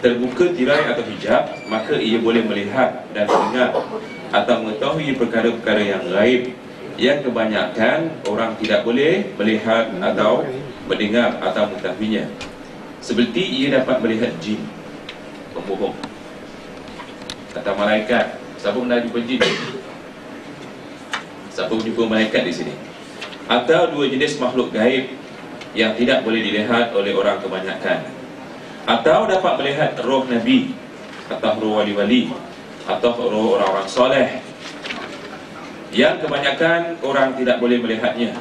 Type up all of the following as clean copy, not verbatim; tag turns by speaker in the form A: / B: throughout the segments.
A: terbuka tirai atau hijab, maka ia boleh melihat dan mendengar atau mengetahui perkara-perkara yang gaib yang kebanyakan orang tidak boleh melihat atau mendengar atau mengetahuinya. Seperti ia dapat melihat jin, pembohong, kata malaikat. Siapa pernah jumpa jin? Siapa jumpa malaikat di sini? Atau dua jenis makhluk gaib yang tidak boleh dilihat oleh orang kebanyakan. Atau dapat melihat roh Nabi, atau roh wali-wali, atau roh orang-orang soleh yang kebanyakan orang tidak boleh melihatnya.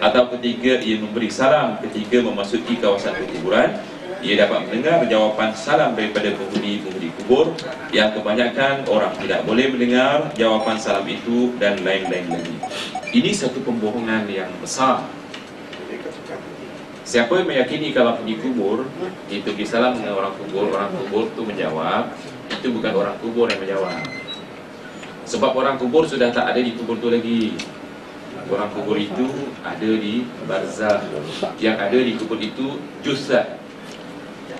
A: Atau ketiga, ia memberi salam ketika memasuki kawasan kuburan. Ia dapat mendengar jawapan salam daripada penghuni-penghuni kubur yang kebanyakan orang tidak boleh mendengar jawapan salam itu, dan lain-lain lagi. Ini satu pembohongan yang besar. Siapa yang meyakini kalau pergi kubur, dia pergi salam dengan orang kubur tu menjawab, itu bukan orang kubur yang menjawab. Sebab orang kubur sudah tak ada di kubur tu lagi. Orang kubur itu ada di barzakh. Yang ada di kubur itu jusad,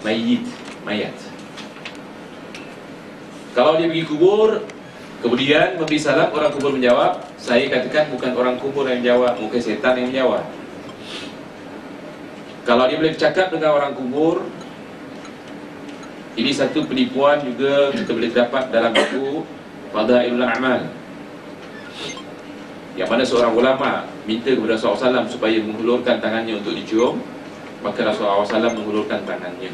A: mayat. Kalau dia pergi kubur, kemudian memberi salam, orang kubur menjawab, saya katakan bukan orang kubur yang menjawab, bukan setan yang menjawab. Kalau dia boleh bercakap dengan orang kubur, ini satu penipuan juga kita boleh dapat dalam buku Fadailul A'mal, yang mana seorang ulama minta kepada Rasulullah SAW supaya menghulurkan tangannya untuk dicium. Maka Rasulullah SAW menghulurkan tangannya.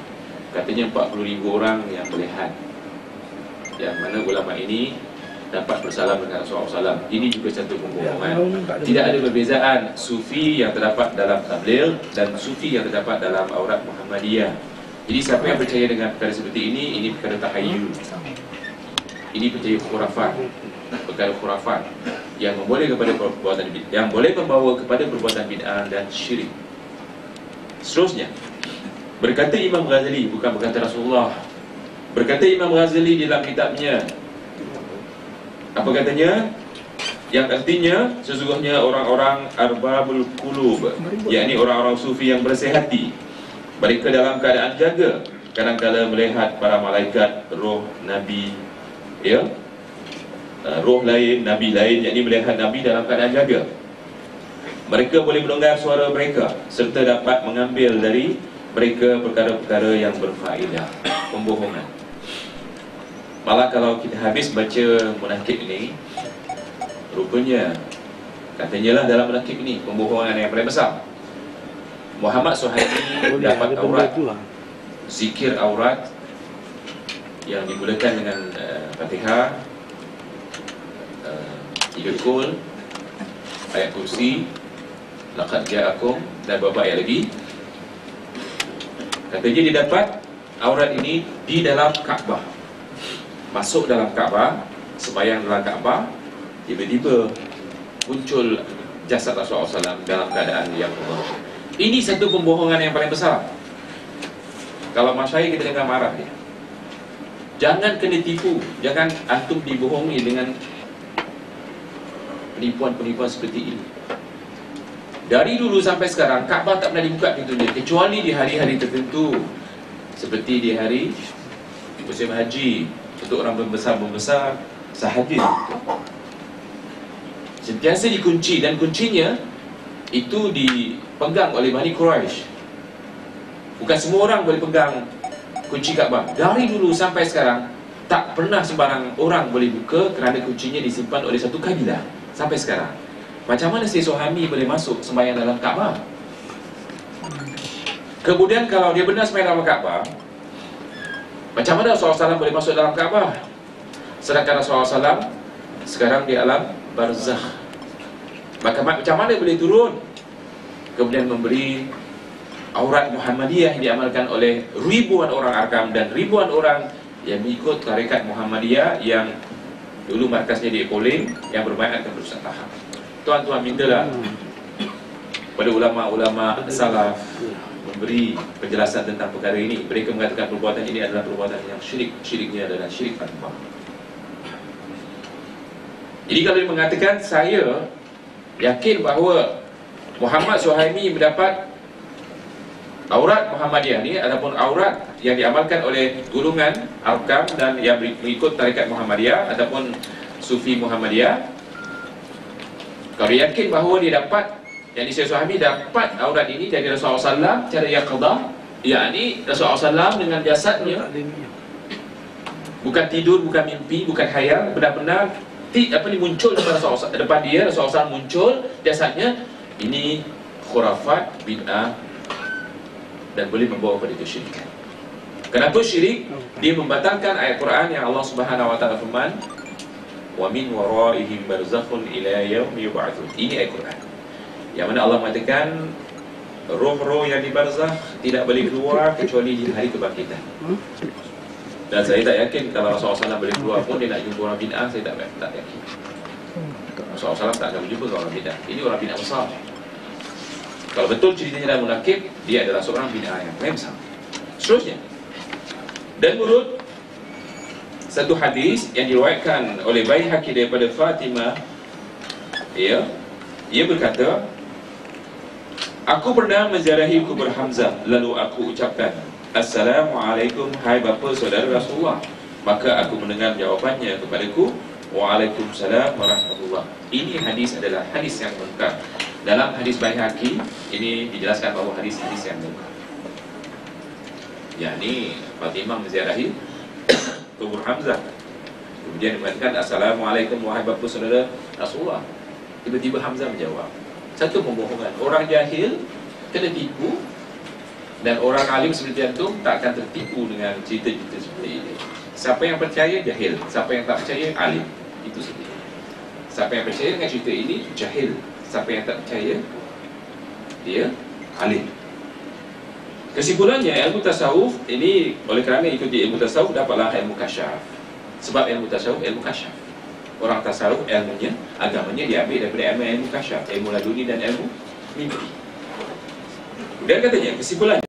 A: Katanya 40,000 orang yang melihat, yang mana ulama ini dapat bersalam dengan Rasulullah SAW. Ini juga satu pembohongan. Tidak ada perbezaan sufi yang terdapat dalam tabligh dan sufi yang terdapat dalam aurat Muhammadiyah. Jadi siapa yang percaya dengan perkara seperti ini perkara tahayyul. Ini percaya khurafat, perkara khurafat yang memboleh kepada perbuatan bid'ah, yang boleh membawa kepada perbuatan bid'ah dan syirik. Seterusnya, berkata Imam Ghazali, bukan berkata Rasulullah. Berkata Imam Ghazali dalam kitabnya, apa katanya? Yang artinya sesungguhnya orang-orang arbabul qulub, yakni orang-orang sufi yang bersih hati, mereka dalam keadaan jaga, kadang-kala melihat para malaikat, roh nabi, ya, roh lain, nabi lain, yakni melihat nabi dalam keadaan jaga. Mereka boleh mendengar suara mereka serta dapat mengambil dari mereka perkara-perkara yang berfaedah. Pembohongan. Malah kalau kita habis baca munafik ini, rupanya katanya lah dalam munafik ini pembohongan yang paling besar. Muhammad Suhaimi dapat aurat, zikir aurat yang dimulakan dengan Fatihah, 3 kul, ayat kursi, laqad ja'akum, dan beberapa ayat lagi. Katanya dia dapat aurat ini di dalam Kaabah. Masuk dalam Kaabah, sembahyang dalam Kaabah, tiba-tiba muncul jasad Rasulullah SAW dalam keadaan yang berubah. Ini satu pembohongan yang paling besar. Kalau masyayikh kita dengar marah dia. Jangan kena tipu, jangan antum dibohongi dengan penipuan-penipuan seperti ini. Dari dulu sampai sekarang Kaabah tak pernah dibuka pintunya, kecuali di hari-hari tertentu, seperti di hari musim haji, untuk orang membesar sahaja. Sentiasa dikunci, dan kuncinya itu dipegang oleh Bani Quraisy. Bukan semua orang boleh pegang kunci Kaabah. Dari dulu sampai sekarang tak pernah sembarang orang boleh buka, kerana kuncinya disimpan oleh satu kabilah sampai sekarang. Macam mana si Suhaimi boleh masuk sembahyang dalam Kaabah? Kemudian kalau dia benar sembahyang dalam Kaabah, macam mana Rasulullah SAW boleh masuk dalam Kaabah? Sedangkan Rasulullah SAW sekarang di alam barzakh. Maka macam mana boleh turun kemudian memberi aurat Muhammadiyah yang diamalkan oleh ribuan orang Arkam dan ribuan orang yang mengikut tarekat Muhammadiyah yang dulu markasnya di Poling, yang berbayat akan berusaha tahap. Tuan-tuan mintalah pada ulama-ulama salaf memberi penjelasan tentang perkara ini. Mereka mengatakan perbuatan ini adalah perbuatan yang syirik. Syiriknya adalah syirik akbar. Jadi kalau dia mengatakan saya yakin bahawa Muhammad Suhaimi mendapat Aurat Muhammadiyah ni ataupun aurat yang diamalkan oleh golongan Arkam dan yang mengikut tarekat Muhammadiyah ataupun Sufi Muhammadiyah, kalau yakin bahawa dia dapat, yang saya fahami dapat aurat ini dari Rasulullah SAW cara yaqadah, yakni Rasulullah SAW dengan jasadnya, bukan tidur, bukan mimpi, bukan khayal, benar-benar muncul depan dia, Rasulullah SAW muncul jasadnya. Ini khurafat, bid'ah, dan boleh membawa pada kesyirikan. Kenapa syirik? Dia membatalkan ayat Quran yang Allah Subhanahu wa taala firman, "Wa min waraihim barzakhun ila yaumi yub'atsun." Ini ayat Quran yang mana Allah mengatakan roh-roh yang di barzakh tidak boleh keluar kecuali di hari kebangkitan. Dan saya tak yakin kalau Rasulullah SAW boleh keluar pun dia nak jumpa orang bid'ah, saya tak yakin. Rasulullah SAW tak akan berjumpa dengan orang bid'ah. Ini orang bid'ah besar. Kalau betul ceritanya dalam munakib, dia adalah seorang bid'ah yang paling besar. Seterusnya, dan menurut satu hadis yang diriwayatkan oleh Baihaqi daripada Fatimah, ia berkata, aku pernah menziarahi kubur Hamzah, lalu aku ucapkan, Assalamualaikum hai bapa saudara Rasulullah. Maka aku mendengar jawapannya kepadaku, Waalaikumsalam warahmatullah. Ini hadis adalah hadis yang munkar. Dalam hadis Baihaqi ini dijelaskan bahawa hadis-hadis yang munkar, yakni Fatimah menziarahi kubur Hamzah, kemudian mengatakan Assalamualaikum wahai bapa saudara Rasulullah. Tiba-tiba Hamzah menjawab. Satu pembohongan. Orang jahil kena tipu, dan orang alim seperti antum tak akan tertipu dengan cerita-cerita seperti ini. Siapa yang percaya jahil, siapa yang tak percaya alim. Itu saja. Siapa yang percaya dengan cerita ini jahil, siapa yang tak percaya dia alim. Kesimpulannya, ilmu tasawuf ini, oleh kerana ikuti ilmu tasawuf, dapatlah ilmu kasyaf. Sebab ilmu tasawuf ilmu kasyaf. Orang tasawuf ilmunya, agamanya diambil daripada ilmu kasyaf, ilmu laduni dan ilmu mimpi. Dan katanya, kesimpulannya